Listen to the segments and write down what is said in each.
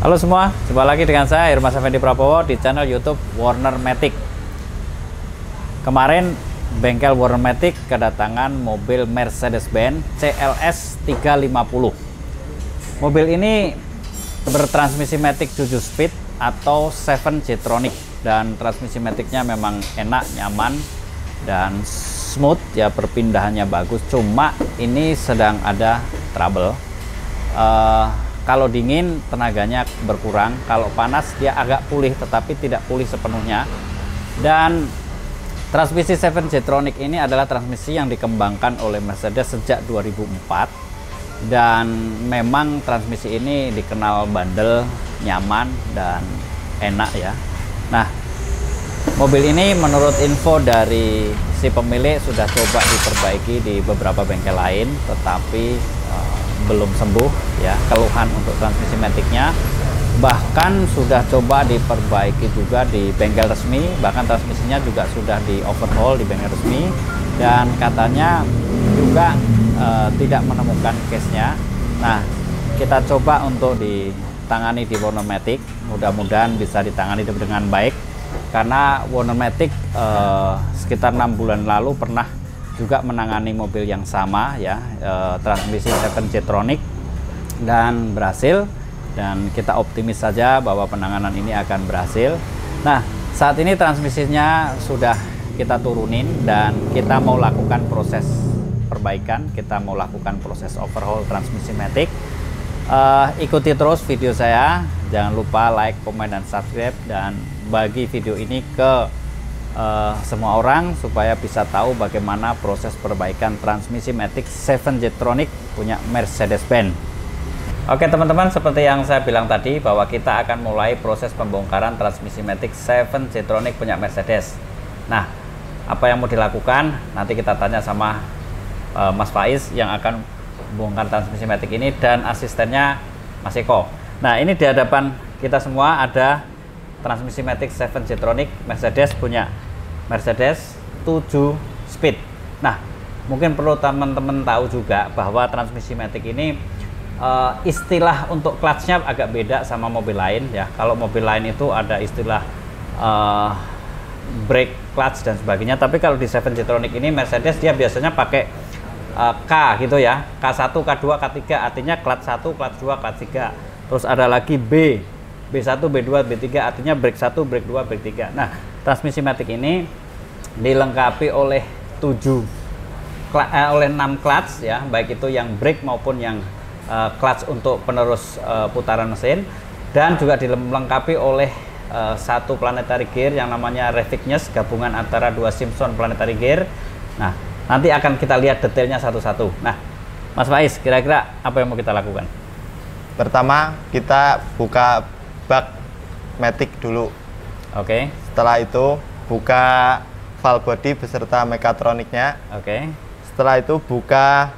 Halo semua, jumpa lagi dengan saya Irmas Effendi Prabowo di channel YouTube Warner Matic. Kemarin bengkel Warner Matic kedatangan mobil Mercedes-Benz CLS 350. Mobil ini bertransmisi Matic 7 speed atau 7 G-tronic, dan transmisi Maticnya memang enak, nyaman, dan smooth ya, perpindahannya bagus. Cuma ini sedang ada trouble. Kalau dingin tenaganya berkurang, kalau panas dia agak pulih tetapi tidak pulih sepenuhnya. Dan transmisi 7 G-tronic ini adalah transmisi yang dikembangkan oleh Mercedes sejak 2004, dan memang transmisi ini dikenal bandel, nyaman, dan enak ya. Nah, mobil ini menurut info dari si pemilik sudah coba diperbaiki di beberapa bengkel lain, tetapi belum sembuh ya keluhan untuk transmisi Maticnya. Bahkan sudah coba diperbaiki juga di bengkel resmi, bahkan transmisinya juga sudah di overhaul di bengkel resmi, dan katanya juga tidak menemukan case-nya. Nah, kita coba untuk ditangani di Warner Matic, mudah-mudahan bisa ditangani dengan baik, karena Warner Matic sekitar 6 bulan lalu pernah juga menangani mobil yang sama ya, transmisi 7 G-tronic, dan berhasil, dan kita optimis saja bahwa penanganan ini akan berhasil. Nah, saat ini transmisinya sudah kita turunin dan kita mau lakukan proses perbaikan, kita mau lakukan proses overhaul transmisi Matic. Ikuti terus video saya, jangan lupa like, komen, dan subscribe, dan bagi video ini ke semua orang supaya bisa tahu bagaimana proses perbaikan transmisi Matic 7 G-tronic punya Mercedes-Benz. Oke teman-teman, seperti yang saya bilang tadi bahwa kita akan mulai proses pembongkaran transmisi Matic 7 G-tronic punya Mercedes. Nah, apa yang mau dilakukan nanti kita tanya sama Mas Faiz yang akan bongkar transmisi Matic ini, dan asistennya Mas Eko. Nah, ini di hadapan kita semua ada transmisi Matic 7 G-tronic Mercedes punya Mercedes 7 speed. Nah, mungkin perlu teman-teman tahu juga bahwa transmisi Matic ini istilah untuk clutch-nya agak beda sama mobil lain ya. Kalau mobil lain itu ada istilah brake clutch dan sebagainya, tapi kalau di 7 G-tronic ini Mercedes dia biasanya pakai K gitu ya, K1, K2, K3, artinya clutch 1, clutch 2, clutch 3. Terus ada lagi B1, B2, B3, artinya brake 1, brake 2, brake 3. Nah, transmisi Matic ini dilengkapi oleh 6 clutch ya, baik itu yang brake maupun yang clutch untuk penerus putaran mesin, dan juga dilengkapi oleh satu planetary gear yang namanya Revigness, gabungan antara dua Simpson planetary gear. Nah, nanti akan kita lihat detailnya satu-satu. Nah, Mas Faiz, kira-kira apa yang mau kita lakukan? Pertama, kita buka bak Matic dulu. Oke. Setelah itu buka valve body beserta mekatroniknya. Oke. Setelah itu buka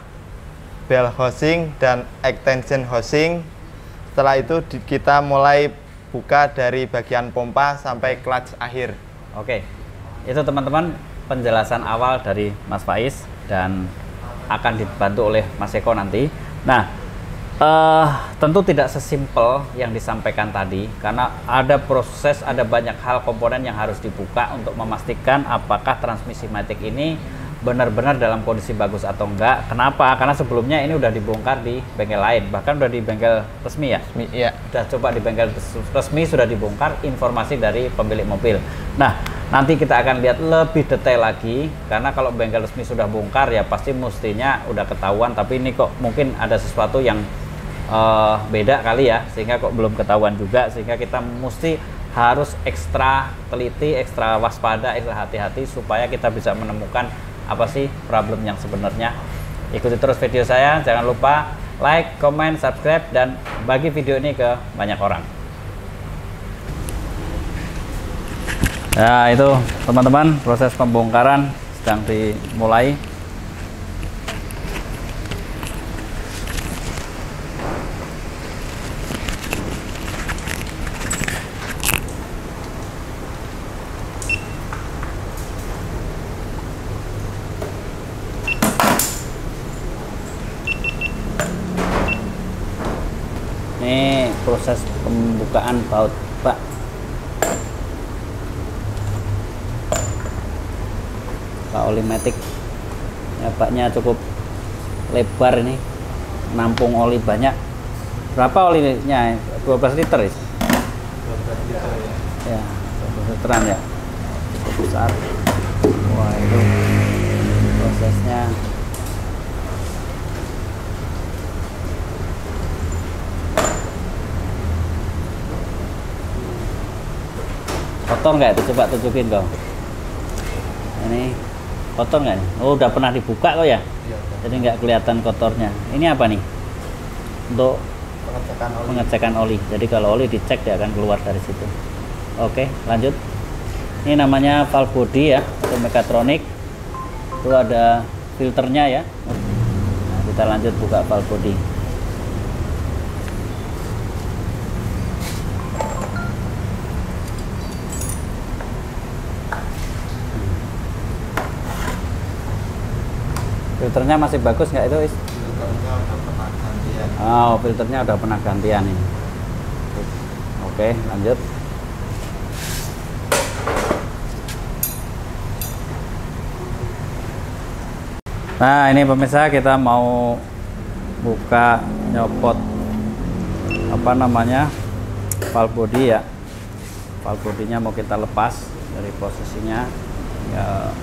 bell housing dan extension housing. Setelah itu kita mulai buka dari bagian pompa sampai clutch akhir. Oke. Itu teman-teman penjelasan awal dari Mas Faiz, dan akan dibantu oleh Mas Eko nanti. Nah, tentu tidak sesimpel yang disampaikan tadi, karena ada proses, ada banyak hal komponen yang harus dibuka untuk memastikan apakah transmisi Matic ini benar-benar dalam kondisi bagus atau enggak. Kenapa? Karena sebelumnya ini udah dibongkar di bengkel lain, bahkan udah di bengkel resmi ya. Iya. Udah coba di bengkel resmi, sudah dibongkar, informasi dari pemilik mobil. Nah, nanti kita akan lihat lebih detail lagi, karena kalau bengkel resmi sudah bongkar ya pasti mestinya udah ketahuan, tapi ini kok mungkin ada sesuatu yang beda kali ya, sehingga kok belum ketahuan juga, sehingga kita mesti harus ekstra teliti, ekstra waspada, ekstra hati-hati supaya kita bisa menemukan apa sih problem yang sebenarnya. Ikuti terus video saya, jangan lupa like, comment, subscribe, dan bagi video ini ke banyak orang. Nah, itu teman-teman, proses pembongkaran sedang dimulai. proses pembukaan baut bak. Bak oli matic. Ya, baknya cukup lebar ini, nampung oli banyak. Berapa olinya? 12 liter ya? 12 liter ya. Ya, 12 literan ya. Cukup besar. Wah, itu prosesnya. Kotor nggak itu? Coba tunjukin kau. Ini kotor nggak nih? Oh, udah pernah dibuka kok ya? Iya. Jadi nggak kelihatan kotornya. Ini apa nih? Untuk pengecekan oli. Jadi kalau oli dicek dia akan keluar dari situ. Oke, lanjut. Ini namanya valve body ya, atau mekatronik. Itu ada filternya ya. Nah, kita lanjut buka valve body. Filternya masih bagus nggak itu, Is? Filternya udah pernah gantian. Oh, filternya udah pernah gantian ini. Oke, lanjut. Nah, ini pemirsa, kita mau buka nyopot apa namanya valve body ya. Valve bodinya mau kita lepas dari posisinya ya.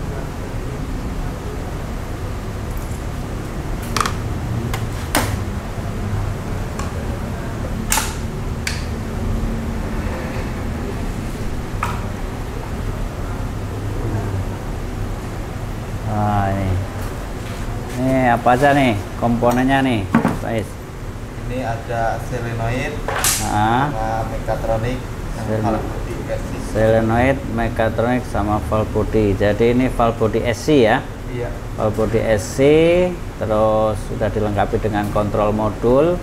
Nah, ini apa aja nih komponennya nih, guys? Ini ada solenoid, Nah, sama mekatronik, sama valve body SC. solenoid, mekatronik sama valve body. Jadi ini valve body SC ya. Iya. Valve body SC, terus sudah dilengkapi dengan kontrol modul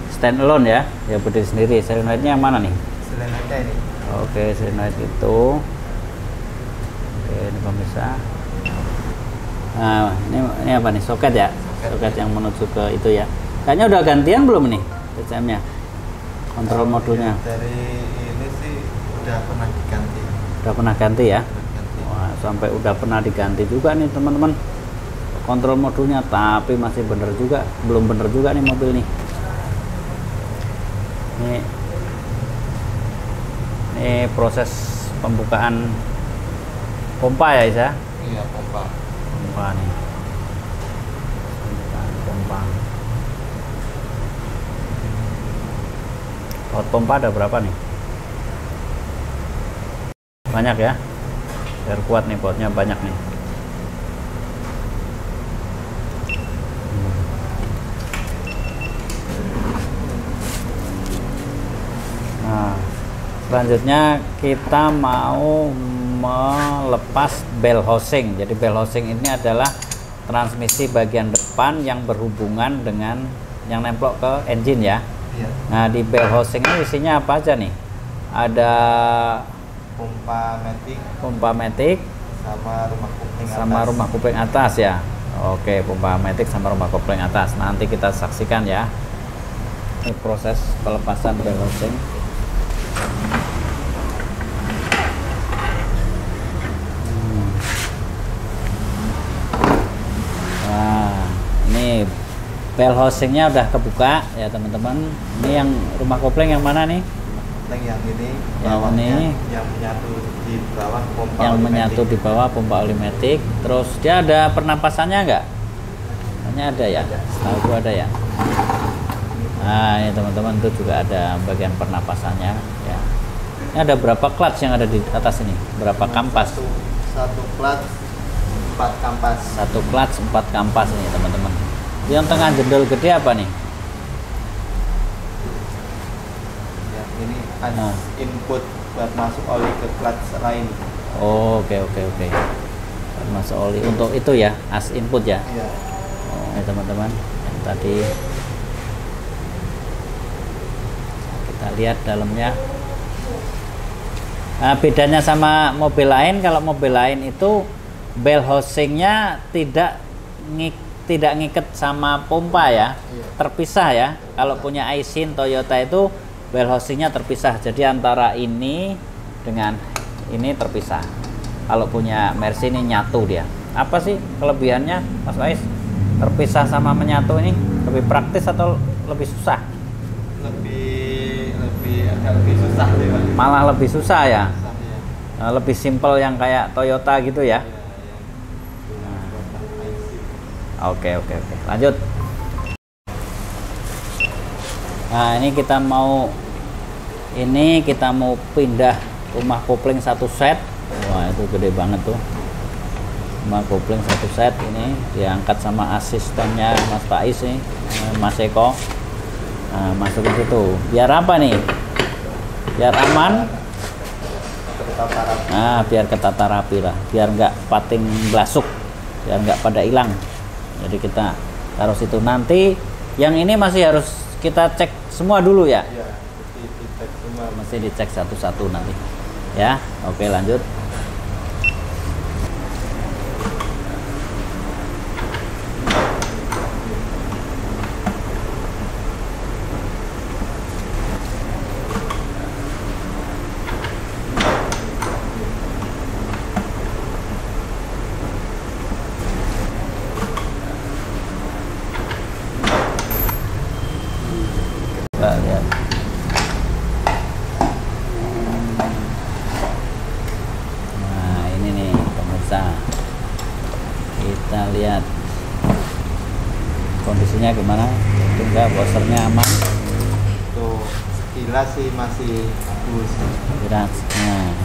standalone ya. Ya berdiri sendiri. Solenoidnya yang mana nih? Solenoidnya ini. Oke, solenoid itu. Oke, ini pemirsa. Nah, ini apa nih? Soket ya? Soket yang menuju ke itu ya. Kayaknya udah gantian belum nih TCM-nya? Kontrol modulnya. Dari ini sih udah pernah diganti. Udah pernah ganti ya? Udah ganti. Wah, sampai udah pernah diganti juga nih teman-teman. Kontrol modulnya, tapi masih bener juga. Belum bener juga nih mobil nih. Ini proses pembukaan pompa ya, Isa? Iya, pompa. Pompa nih. Pembukaan pompa. Baut pompa ada berapa nih? Banyak ya? Biar kuat nih bautnya, banyak nih. Nah, selanjutnya kita mau melepas bell housing. Jadi bell housing ini adalah transmisi bagian depan yang berhubungan dengan yang nemplok ke engine ya. Iya. Nah, di bell housing ini isinya apa aja nih? Ada pompa matic sama rumah kupling atas ya. Oke, pompa matic sama rumah kupling atas. Nanti kita saksikan ya. Ini proses pelepasan bell housing. Nah, ini bell housingnya udah kebuka ya teman-teman. Ini yang rumah kopling yang mana nih? Yang ini, Yang ini yang menyatu di bawah pompa yang oli menyatu matic. di bawah pompa oli matic. Terus dia ada pernapasannya nggak? Hanya ada ya. Setahu gua ada ya. Nah, ini teman-teman, itu juga ada bagian pernapasannya ya. Ini ada berapa clutch yang ada di atas ini? Berapa kampas? Satu clutch, 4 kampas. Satu clutch 4 kampas ini teman-teman. Yang tengah jendol gede apa nih? Ya, ini as Nah. input buat masuk oli ke clutch lain. Oh, oke. Masuk oli untuk itu ya, as input ya. Iya. Oh, ini teman-teman, yang tadi kita lihat dalamnya. Nah, bedanya sama mobil lain, kalau mobil lain itu bell housingnya tidak ngiket sama pompa ya, Iya. terpisah ya. Kalau punya Aisin Toyota itu bell housingnya terpisah, jadi antara ini dengan ini terpisah. Kalau punya Mercy ini nyatu dia. Apa sih kelebihannya, Mas Faiz? Terpisah sama menyatu ini lebih praktis atau lebih susah? Agak lebih susah sih, Pak. Malah lebih susah ya. Susah, ya. Lebih simple yang kayak Toyota gitu ya. Oke, lanjut. Nah, ini kita mau pindah rumah kopling satu set. Wah, itu gede banget tuh. Rumah kopling satu set ini diangkat sama asistennya Mas Faiz nih, Mas Eko. Nah, masukin situ. Biar apa nih? Biar aman. Nah, biar ketata rapi lah, biar nggak pating blasuk, biar nggak pada hilang. Jadi kita taruh situ. Nanti yang ini masih harus kita cek semua dulu ya. Iya, dicek semua. Mesti dicek satu-satu nanti. Ya, oke lanjut. Kita lihat. Nah, ini nih pemirsa. Kita lihat kondisinya gimana. Itu enggak, bosernya aman. Tuh, sekilas sih masih bagus. Berat. Nah.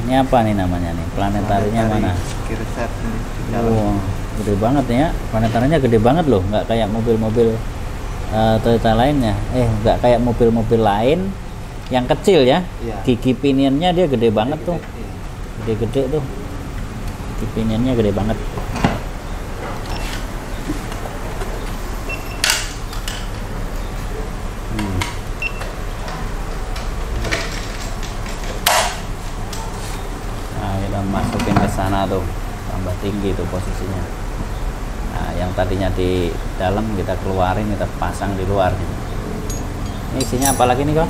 Ini apa nih namanya nih? Planetarinya mana? Kirset ini. Wow, gede banget nih ya. Planetarinya gede banget loh, nggak kayak mobil-mobil Toyota lainnya. Nggak kayak mobil-mobil lain yang kecil ya. Iya. Gigi pinionnya dia gede banget tuh. Iya. Gede-gede tuh. Gigi pinionnya gede banget. Nah, kita masukin ke sana tuh, tambah tinggi tuh posisinya. Nah, yang tadinya di dalam kita keluarin, kita pasang di luar. Ini isinya apa lagi nih kok?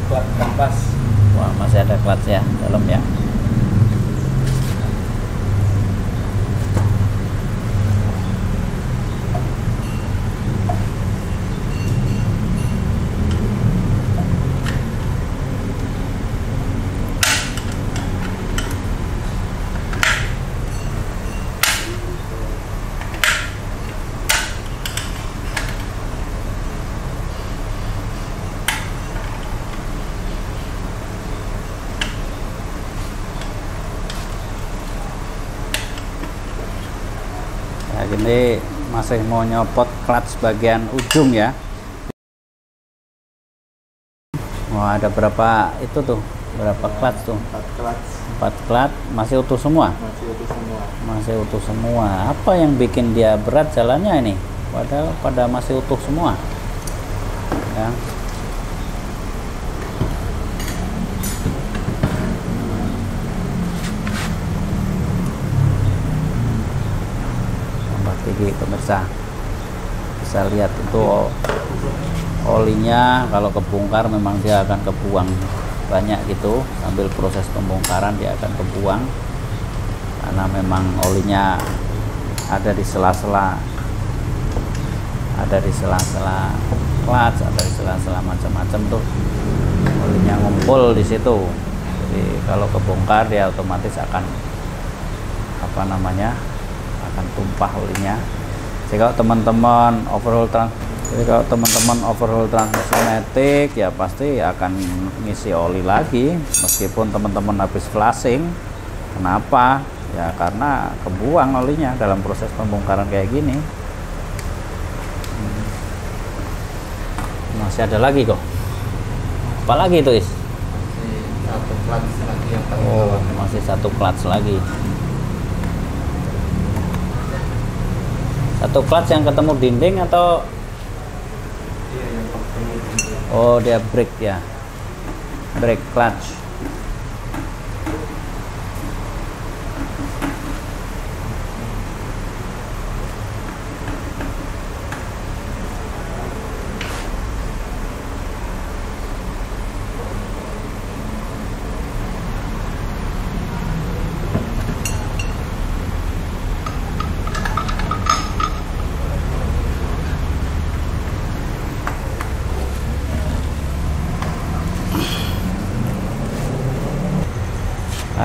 Buat kampas. Wah, masih ada clutch ya dalam ya. Ya, gini masih mau nyopot clutch bagian ujung ya. Wah, ada berapa itu tuh? Berapa clutch tuh? 4 clutch. 4 clutch masih utuh semua? Masih utuh semua. Masih utuh semua. Apa yang bikin dia berat jalannya ini? Padahal pada masih utuh semua. Ya. Tinggi pemirsa, bisa lihat itu olinya kalau kebongkar memang dia akan kebuang banyak gitu. Sambil proses pembongkaran dia akan kebuang karena memang olinya ada di sela-sela, clutch, ada di sela-sela macam-macam tuh, olinya ngumpul di situ. Jadi kalau kebongkar dia otomatis akan akan tumpah olinya. Jadi kalau teman-teman overhaul transmisi matic ya pasti akan ngisi oli lagi meskipun teman-teman habis flashing. Kenapa? Ya karena kebuang olinya dalam proses pembongkaran kayak gini. Masih ada lagi kok. Apalagi itu Is? Masih 1 clutch lagi yang paling Oh, bawah. masih 1 clutch lagi. 1 clutch yang ketemu dinding atau Iya, yang ketemu dinding. oh dia brake ya, brake clutch.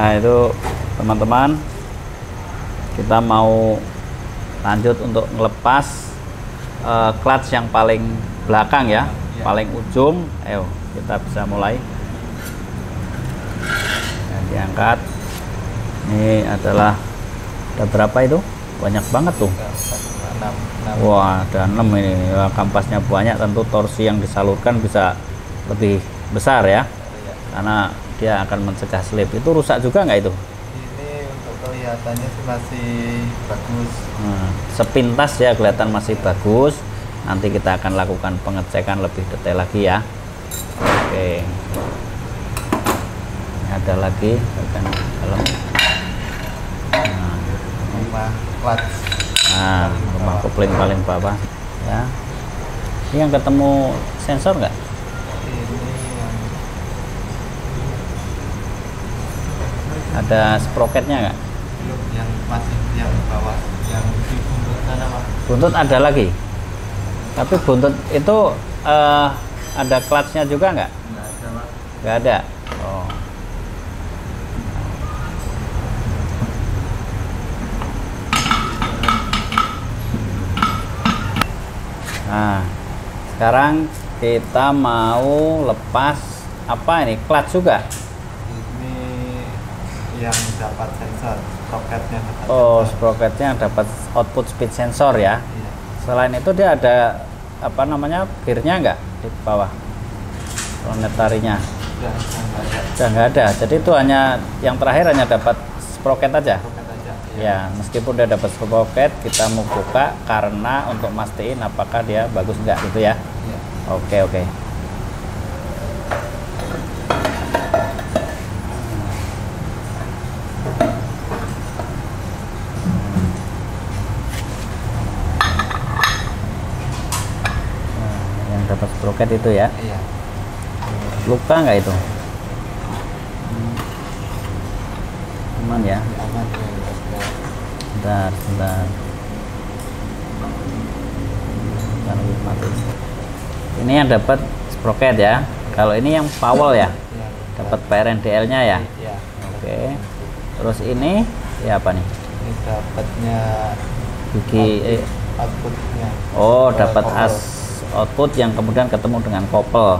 Nah itu teman-teman, kita mau lanjut untuk ngelepas clutch yang paling belakang ya, paling ujung. Ayo kita bisa mulai. Nah, diangkat. Ini adalah ada berapa itu? Banyak banget tuh. Wah, ada 6 ini. Wah, kampasnya banyak, tentu torsi yang disalurkan bisa lebih besar ya. Karena dia akan mencegah slip. Itu rusak juga nggak itu? Ini untuk kelihatannya sih masih bagus. Sepintas ya kelihatan masih bagus. Nanti kita akan lakukan pengecekan lebih detail lagi ya. Oke. Ini ada lagi bagian dalam. Clutch. Nah, rumah kopling paling bawah ya. Ini yang ketemu sensor nggak? Ada sprocketnya nggak? Belum, yang masih yang bawah, yang di buntut sana Pak. Buntut ada lagi, tapi buntut itu ada clutchnya juga nggak? Nggak ada Pak. Nggak ada. Oh. Nah, sekarang kita mau lepas apa ini? Clutch juga? Ini yang dapat sensor, sprocketnya dapat. Oh, sensor. sprocketnya dapat output speed sensor ya. Iya. Selain itu dia ada apa namanya, gearnya nggak di bawah? Planetarinya? Udah nggak ada. Jadi itu hanya yang terakhir hanya dapat sprocket aja. Sprocket aja. Ya, meskipun dia dapat sprocket, kita mau buka karena untuk mastiin apakah dia bagus nggak gitu ya. Iya. Oke, oke. Yang dapat sprocket itu ya. Iya. Luka nggak itu? Aman ya. Aman ya. Bentar, bentar. Ini yang dapat sprocket ya. Kalau ini yang Powell ya, dapat PRNDL-nya ya. Iya. Oke. Terus ini ya apa nih? Ini dapatnya Gigi. outputnya. Oh, dapat as output yang kemudian ketemu dengan kopel.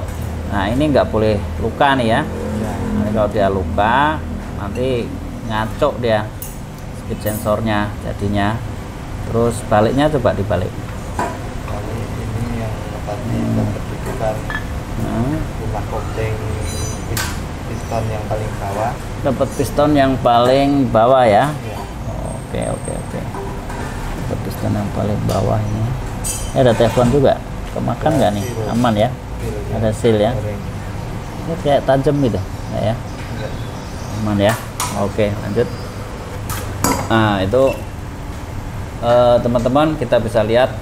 Nah, ini nggak boleh luka nih ya. Iya. Nanti kalau dia luka, nanti ngaco dia speed sensornya jadinya. Terus baliknya coba dibalik. Kali ini yang tadi dapat bukan rumah kopling piston yang paling bawah. Dapat piston yang paling bawah ya. Iya. Oke, oke, oke. Dapat piston yang paling bawah ini. Ini ada telepon juga. Kemakan nggak nih? Aman ya? Ada seal ya. Ini kayak tajam gitu, nggak ya? Aman ya. Oke, lanjut. Nah, itu teman-teman kita bisa lihat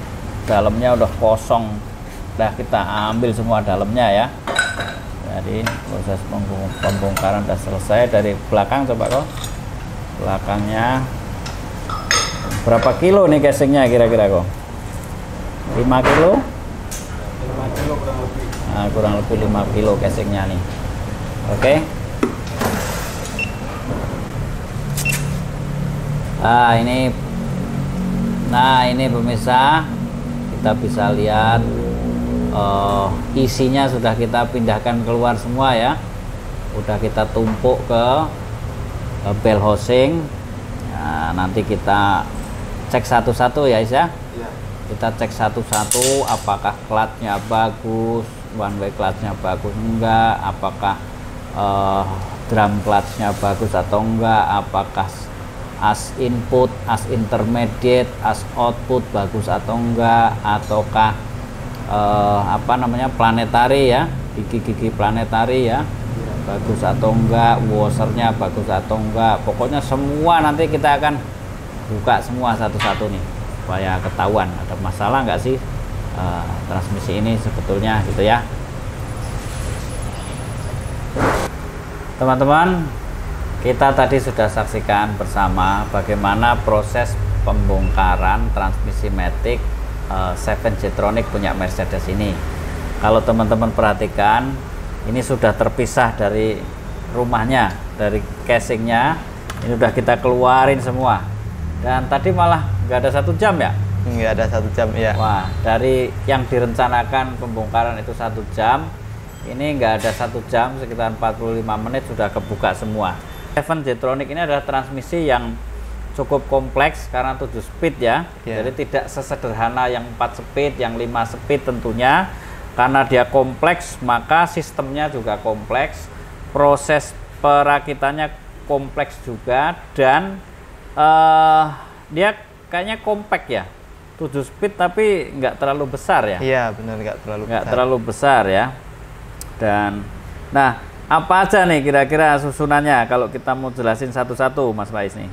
dalamnya udah kosong. Udah kita ambil semua dalamnya ya. Jadi proses pembongkaran udah selesai. Dari belakang coba kok. Belakangnya berapa kilo nih casingnya kira-kira kok? 5 kilo? 5 kilo kurang lebih. Nah, kurang lebih 5 kilo casingnya nih. Oke. Nah ini pemirsa, kita bisa lihat isinya sudah kita pindahkan keluar semua ya. Udah kita tumpuk ke bell housing. Nah, nanti kita cek satu-satu ya Is ya. Iya. Kita cek satu-satu apakah clutchnya bagus, one way clutchnya bagus enggak, apakah drum clutchnya bagus atau enggak, apakah as input, as intermediate, as output bagus atau enggak, ataukah apa namanya planetary ya, gigi-gigi planetary ya, bagus atau enggak, washernya bagus atau enggak. Pokoknya semua nanti kita akan buka semua satu-satu nih supaya ketahuan ada masalah enggak sih transmisi ini sebetulnya gitu ya. Teman-teman, kita tadi sudah saksikan bersama bagaimana proses pembongkaran transmisi matic 7G-tronic punya Mercedes ini. Kalau teman-teman perhatikan, ini sudah terpisah dari rumahnya, dari casingnya. Ini udah kita keluarin semua. Dan tadi malah nggak ada 1 jam ya? Nggak ada 1 jam ya. Wah, dari yang direncanakan pembongkaran itu 1 jam, ini nggak ada 1 jam, sekitar 45 menit sudah kebuka semua. Seven Jetronic ini adalah transmisi yang cukup kompleks karena 7 speed ya. Jadi tidak sesederhana yang 4 speed, yang 5 speed tentunya. Karena dia kompleks, maka sistemnya juga kompleks, proses perakitannya kompleks juga, dan dia kayaknya compact ya. 7 speed tapi nggak terlalu besar ya. Iya benar, nggak terlalu besar ya. Dan nah, apa aja nih kira-kira susunannya kalau kita mau jelasin satu-satu, Mas Faiz nih?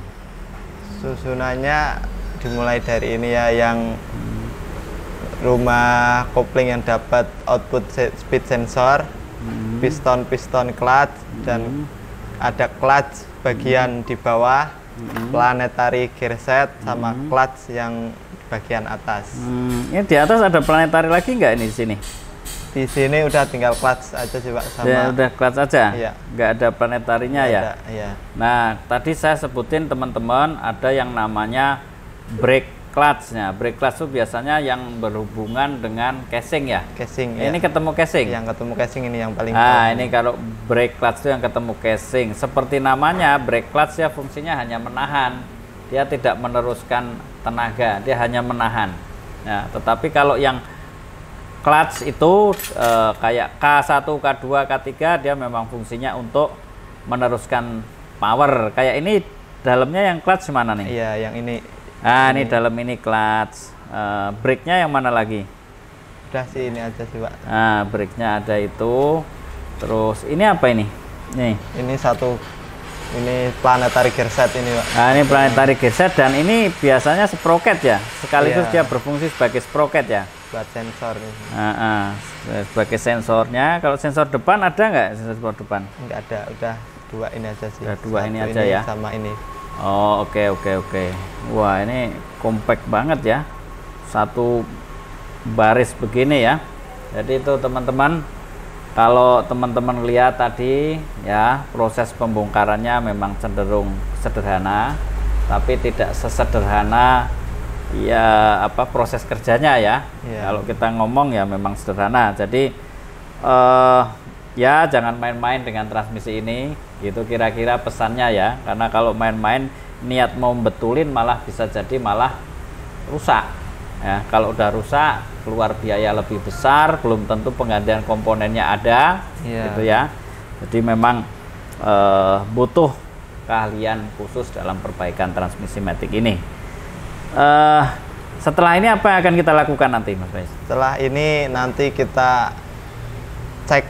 Susunannya dimulai dari ini ya, yang rumah kopling yang dapat output speed sensor, piston clutch, dan ada clutch bagian di bawah, planetary gearset, sama clutch yang bagian atas. Ini di atas ada planetary lagi nggak ini di sini? Di sini udah tinggal clutch aja sih Pak, sama ya, udah clutch aja, iya. Nggak ada planetarinya ya. Iya. Nah, tadi saya sebutin teman-teman ada yang namanya brake clutch-nya. Brake clutch itu biasanya yang berhubungan dengan casing ya. Casing. Ini ketemu casing. Yang ketemu casing ini yang paling. Nah, ini kalau brake clutch itu yang ketemu casing. Seperti namanya, brake clutch ya fungsinya hanya menahan. Dia tidak meneruskan tenaga, dia hanya menahan. Nah, tetapi kalau yang clutch itu kayak K1, K2, K3, dia memang fungsinya untuk meneruskan power. Kayak ini dalamnya yang clutch mana nih? Iya, yang ini. Nah, ini dalam ini clutch. Brake-nya yang mana lagi? Udah sih ini aja sih Pak. Nah, brake-nya ada itu. Terus ini apa ini? Nih. Ini planetary gearset ini Pak. Nah, ini planetary gearset, dan ini biasanya sprocket ya. Sekaligus dia berfungsi sebagai sprocket ya. Buat sensor nih. Sebagai sensornya. Kalau sensor depan ada nggak sensor depan? Nggak ada, udah 2 ini aja sih. Udah 2 ini aja ini ya. Sama ini. Oh, oke. Wah, ini compact banget ya. Satu baris begini ya. Jadi itu teman-teman, kalau teman-teman lihat tadi ya, proses pembongkarannya memang cenderung sederhana, tapi tidak sesederhana ya proses kerjanya ya. Kalau kita ngomong ya memang sederhana. Jadi ya jangan main-main dengan transmisi ini, gitu kira-kira pesannya ya. Karena kalau main-main niat mau betulin malah bisa jadi malah rusak ya. Kalau udah rusak keluar biaya lebih besar, belum tentu penggantian komponennya ada, gitu ya. Jadi memang butuh keahlian khusus dalam perbaikan transmisi matic ini. Setelah ini apa yang akan kita lakukan nanti, Mas Faiz? Setelah ini nanti kita cek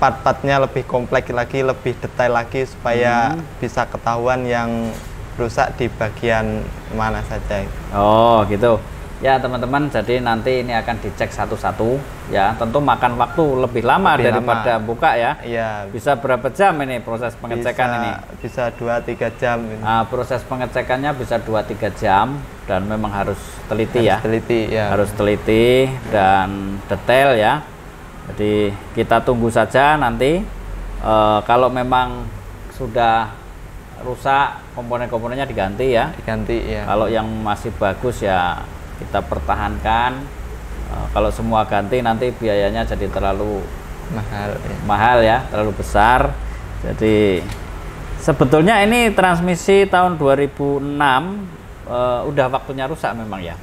part-partnya lebih kompleks lagi, lebih detail lagi, supaya bisa ketahuan yang rusak di bagian mana saja. Oh gitu ya teman-teman, jadi nanti ini akan dicek satu-satu ya. Tentu makan waktu lebih lama daripada buka ya. Iya. Bisa berapa jam ini proses pengecekan ini? Bisa 2-3 jam ini. Nah, proses pengecekannya bisa 2-3 jam, dan memang harus teliti ya. Harus teliti dan detail ya. Jadi kita tunggu saja nanti. Kalau memang sudah rusak, komponen-komponennya diganti ya. Kalau yang masih bagus ya kita pertahankan. Kalau semua ganti nanti biayanya jadi terlalu mahal ya, terlalu besar. Jadi sebetulnya ini transmisi tahun 2006 udah waktunya rusak memang ya.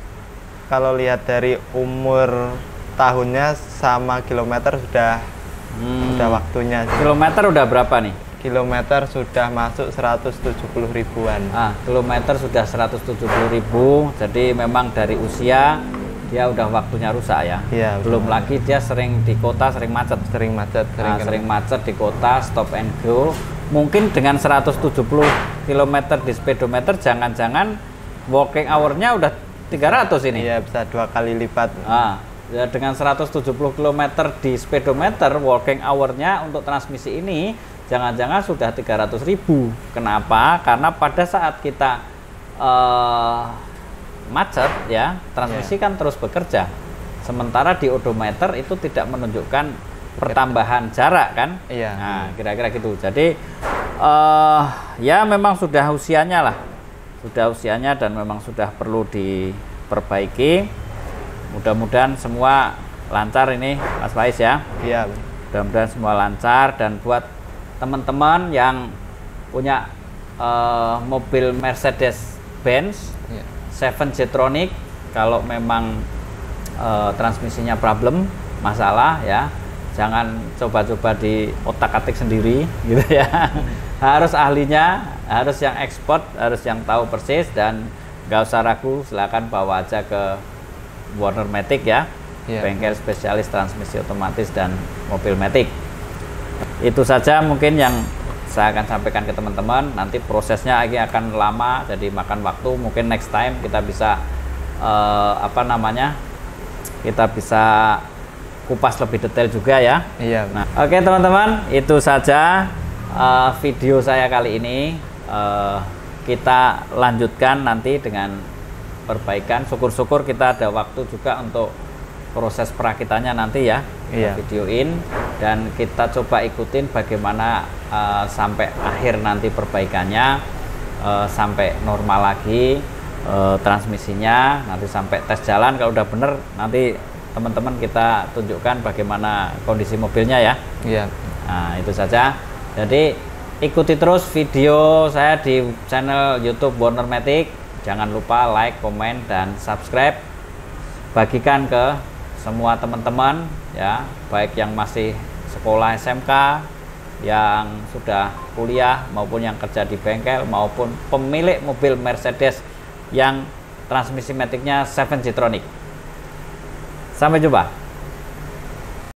Kalau lihat dari umur tahunnya sama kilometer sudah waktunya. Kilometer udah berapa nih? Kilometer sudah masuk 170 ribuan. Kilometer sudah 170 ribu. Jadi memang dari usia dia udah waktunya rusak ya. Belum lagi dia sering di kota, sering macet. Sering macet di kota, stop and go. Mungkin dengan 170 km di speedometer, jangan-jangan working hour-nya udah 300 ini. Iya, bisa 2 kali lipat. Ya, dengan 170 km di speedometer, working hour-nya untuk transmisi ini jangan-jangan sudah 300 ribu. Kenapa? Karena pada saat kita macet ya, transmisi kan terus bekerja. Sementara di odometer itu tidak menunjukkan pertambahan jarak kan? Iya. Nah, kira-kira gitu. Jadi ya memang sudah usianya lah. Sudah usianya dan memang sudah perlu diperbaiki. Mudah-mudahan semua lancar ini Mas Faiz ya. Iya. Mudah-mudahan semua lancar, dan buat teman-teman yang punya mobil Mercedes-Benz 7 Jetronic, kalau memang transmisinya problem, masalah ya, jangan coba-coba di otak-atik sendiri gitu ya. Harus ahlinya, harus yang ekspor, harus yang tahu persis, dan nggak usah ragu, silakan bawa aja ke Warner Matic ya, bengkel spesialis transmisi otomatis dan mobil Matic. Itu saja mungkin yang saya akan sampaikan ke teman-teman. Nanti prosesnya lagi akan lama, jadi makan waktu. Mungkin next time kita bisa kita bisa kupas lebih detail juga ya. Iya. Nah, oke teman-teman, itu saja video saya kali ini. Kita lanjutkan nanti dengan perbaikan. Syukur-syukur kita ada waktu juga untuk proses perakitannya nanti ya. Iya. Videoin dan kita coba ikutin bagaimana sampai akhir nanti perbaikannya, sampai normal lagi transmisinya, nanti sampai tes jalan. Kalau udah bener nanti teman-teman kita tunjukkan bagaimana kondisi mobilnya ya. Iya. Nah, itu saja. Jadi ikuti terus video saya di channel YouTube Warner Matic. Jangan lupa like, komen, dan subscribe. Bagikan ke semua teman-teman ya, baik yang masih sekolah SMK, yang sudah kuliah, maupun yang kerja di bengkel, maupun pemilik mobil Mercedes yang transmisi Matic-nya 7 Jetronic. Sampai jumpa.